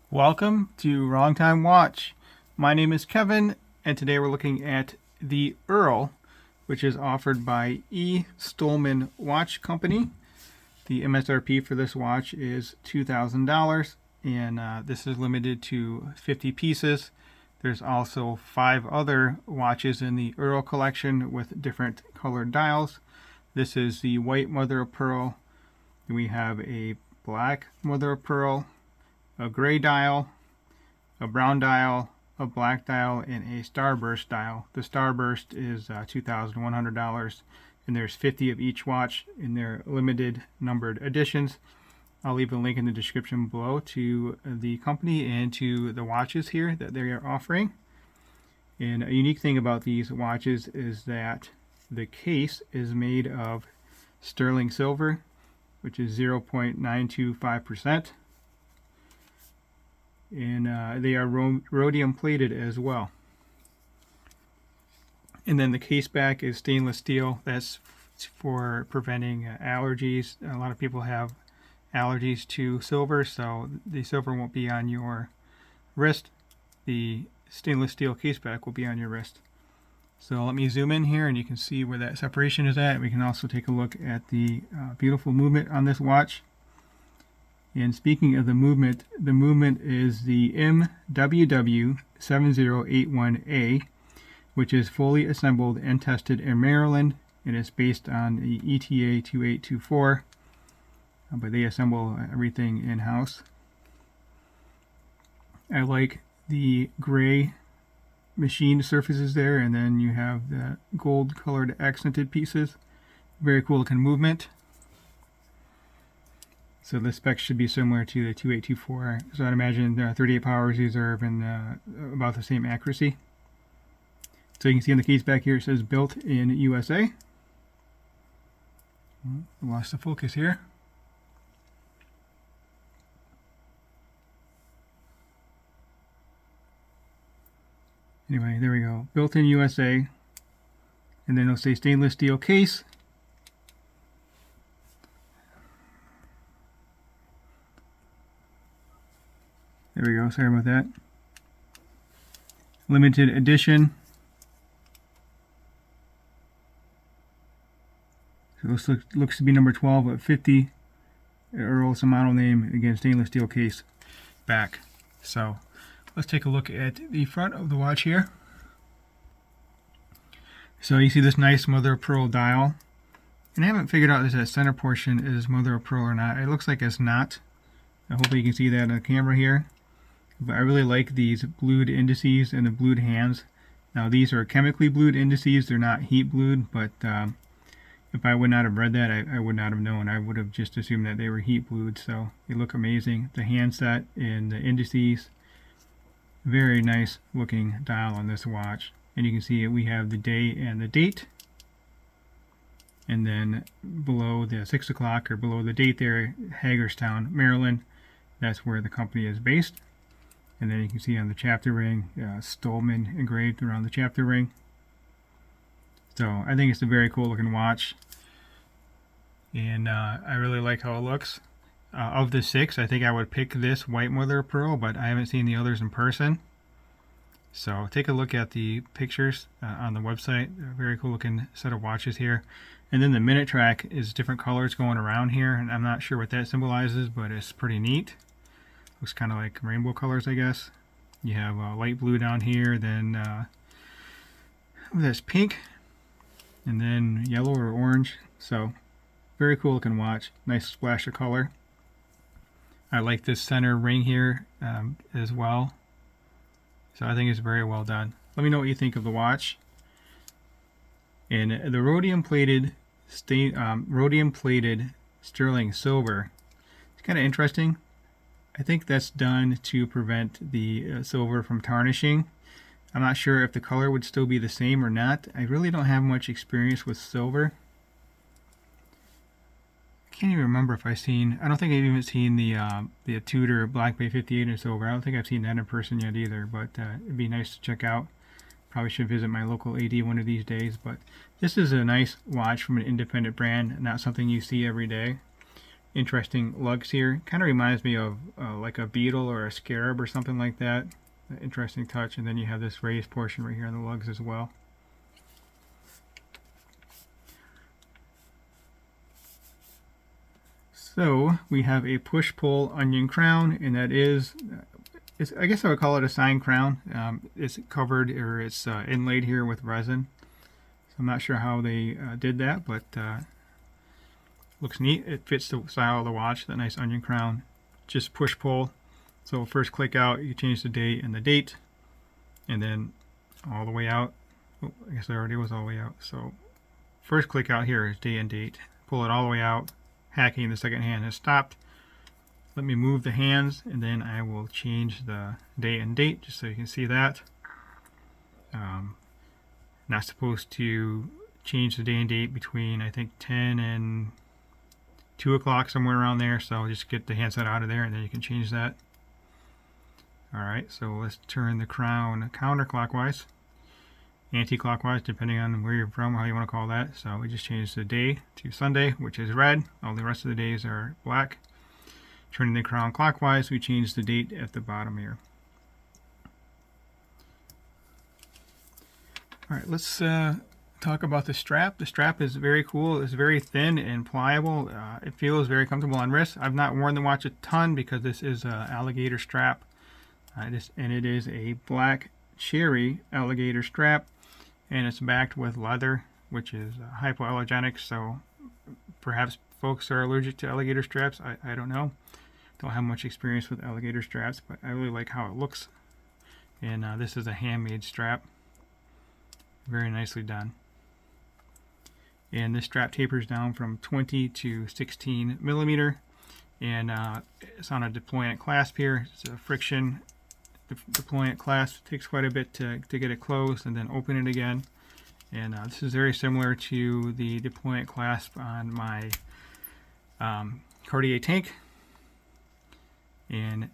Welcome to Wrong Time Watch. My name is Kevin, and today we're looking at the Earl, which is offered by E. Stolman Watch Company. The MSRP for this watch is $2,000, and this is limited to 50 pieces. There's also 5 other watches in the Earl collection with different colored dials. This is the white mother of pearl. We have a black mother of pearl, a gray dial, a brown dial, a black dial, and a starburst dial. The starburst is $2,100, and there's 50 of each watch in their limited numbered editions. I'll leave a link in the description below to the company and to the watches here that they are offering. And a unique thing about these watches is that the case is made of sterling silver, which is 0.925%. And they are rhodium plated as well. And then the case back is stainless steel. That's for preventing allergies. A lot of people have allergies to silver, so the silver won't be on your wrist. The stainless steel case back will be on your wrist. So let me zoom in here and you can see where that separation is at. We can also take a look at the beautiful movement on this watch. And speaking of the movement is the MWW7081A, which is fully assembled and tested in Maryland. It is based on the ETA 2824, but they assemble everything in-house. I like the gray machined surfaces there, and then you have the gold colored accented pieces. Very cool looking movement. So the specs should be similar to the 2824. So I'd imagine 38 power reserve and about the same accuracy. So you can see on the case back here it says built in USA. I lost the focus here. Anyway, there we go. Built in USA. And then it'll say stainless steel case. There we go, sorry about that. Limited edition. So this looks to be number 12 at 50. Earl's model name, again, stainless steel case back. So let's take a look at the front of the watch here. So you see this nice mother of pearl dial. And I haven't figured out if that center portion is mother of pearl or not. It looks like it's not. Hopefully you can see that on the camera here. But I really like these blued indices and the blued hands. Now these are chemically blued indices, they're not heat blued, but if I would not have read that, I would not have known. I would have just assumed that they were heat blued, so they look amazing. The handset and the indices, very nice looking dial on this watch. And you can see we have the day and the date. And then below the 6 o'clock, or below the date there, Hagerstown, Maryland, that's where the company is based. And then you can see on the chapter ring, Stolman engraved around the chapter ring. So I think it's a very cool looking watch. And I really like how it looks. Of the 6, I think I would pick this white mother of pearl, but I haven't seen the others in person. So take a look at the pictures on the website. A very cool looking set of watches here. And then the minute track is different colors going around here. And I'm not sure what that symbolizes, but it's pretty neat. Looks kind of like rainbow colors, I guess. You have light blue down here, then that's pink, and then yellow or orange. So very cool looking watch. Nice splash of color. I like this center ring here as well. So I think it's very well done. Let me know what you think of the watch. And the rhodium plated sterling silver. It's kind of interesting. I think that's done to prevent the silver from tarnishing. I'm not sure if the color would still be the same or not. I really don't have much experience with silver. I can't even remember if I've seen, I don't think I've even seen the Tudor Black Bay 58 in silver. I don't think I've seen that in person yet either, but it'd be nice to check out. Probably should visit my local AD one of these days, but this is a nice watch from an independent brand, not something you see every day. interesting lugs here. Kind of reminds me of like a beetle or a scarab or something like that. Interesting touch. And then you have this raised portion right here on the lugs as well. So we have a push-pull onion crown, and that is, I guess I would call it a sign crown. It's covered, or it's inlaid here with resin. So I'm not sure how they did that, but looks neat. It fits the style of the watch, that nice onion crown. Just push-pull. So first click out, you change the date and the date, and then all the way out. Oh, I guess it already was all the way out. So first click out here is day and date. Pull it all the way out. Hacking the second hand has stopped. Let me move the hands, and then I will change the day and date just so you can see that. Not supposed to change the day and date between, I think, 10 and 2 o'clock, somewhere around there. So just get the handset out of there, and then you can change that. Alright, so let's turn the crown counterclockwise, anti-clockwise, depending on where you're from, how you want to call that. So we just changed the day to Sunday, which is red. All the rest of the days are black. Turning the crown clockwise, we change the date at the bottom here. Alright, let's talk about the strap. The strap is very cool. It's very thin and pliable. It feels very comfortable on wrist. I've not worn the watch a ton because this is an alligator strap. And it is a black cherry alligator strap, and it's backed with leather, which is hypoallergenic, so perhaps folks are allergic to alligator straps. I don't know. Don't have much experience with alligator straps, but I really like how it looks. And this is a handmade strap. Very nicely done. And this strap tapers down from 20 to 16 millimeter, and it's on a deployant clasp here. It's a friction deployant clasp. It takes quite a bit to get it closed and then open it again. And this is very similar to the deployant clasp on my Cartier tank. And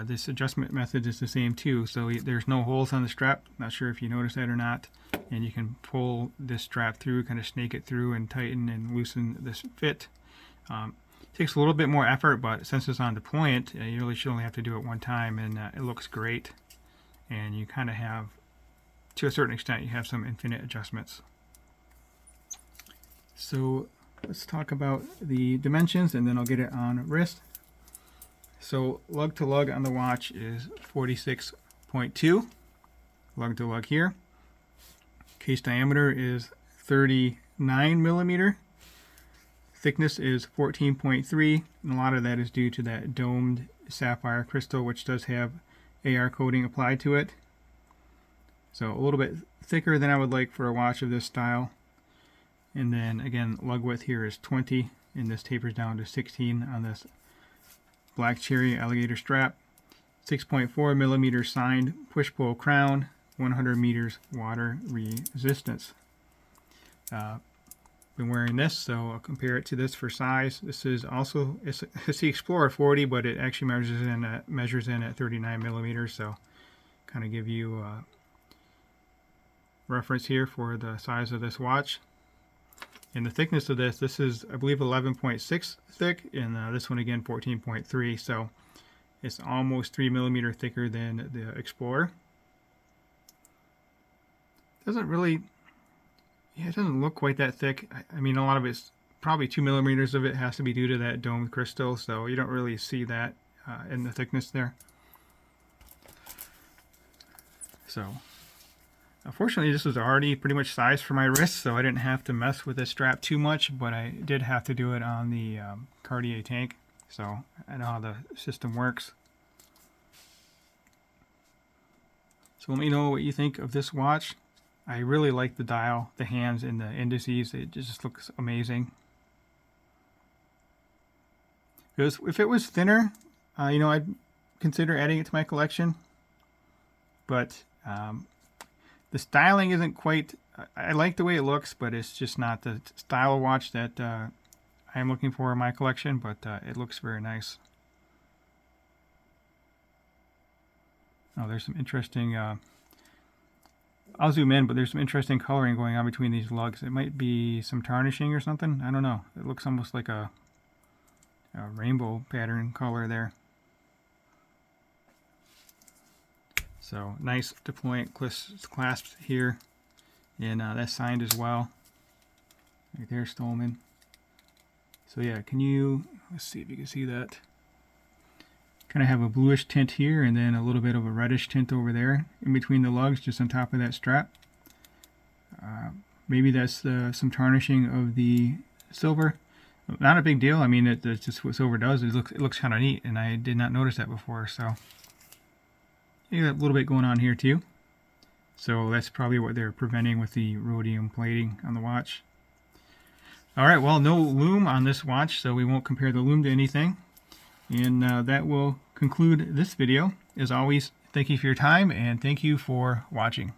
this adjustment method is the same too. So there's no holes on the strap. Not sure if you noticed that or not. And you can pull this strap through, kind of snake it through and tighten and loosen this fit. Takes a little bit more effort, but since it's on deployant, you really should only have to do it one time, and it looks great. And you kind of have, to a certain extent, you have some infinite adjustments. So let's talk about the dimensions, and then I'll get it on wrist. So lug to lug on the watch is 46.2, lug to lug here. Case diameter is 39 millimeter. Thickness is 14.3, and a lot of that is due to that domed sapphire crystal, which does have AR coating applied to it. So a little bit thicker than I would like for a watch of this style. And then again, lug width here is 20, and this tapers down to 16 on this black cherry alligator strap. 6.4 millimeter signed push-pull crown, 100 meters water resistance. Been wearing this, so I'll compare it to this for size. This is also, it's the Explorer 40, but it actually measures in at 39 millimeters, so kind of give you a reference here for the size of this watch. And the thickness of this is, I believe, 11.6 thick, and this one again 14.3, so it's almost 3 millimeter thicker than the Explorer. Doesn't really, yeah, it doesn't look quite that thick. I mean, a lot of it's probably 2 millimeters of it has to be due to that domed crystal, so you don't really see that in the thickness there. So, unfortunately, this was already pretty much sized for my wrist, so I didn't have to mess with this strap too much, but I did have to do it on the Cartier tank, so I know how the system works. So let me know what you think of this watch. I really like the dial, the hands, and the indices. It just looks amazing. If it was thinner, you know, I'd consider adding it to my collection. But the styling isn't quite, I like the way it looks, but it's just not the style of watch that I'm looking for in my collection, but it looks very nice. Oh, there's some interesting, I'll zoom in, but there's some interesting coloring going on between these lugs. It might be some tarnishing or something. I don't know. It looks almost like a rainbow pattern color there. So nice deployment clasps here, and that's signed as well. Right there, Stolman. So yeah, let's see if you can see that. Kind of have a bluish tint here, and then a little bit of a reddish tint over there in between the lugs, just on top of that strap. Maybe that's some tarnishing of the silver. Not a big deal. I mean, it's just what silver does. It looks kind of neat, and I did not notice that before. So you got a little bit going on here too. So that's probably what they're preventing with the rhodium plating on the watch. All right, well, no lume on this watch, so we won't compare the lume to anything. And that will conclude this video. As always, thank you for your time, and thank you for watching.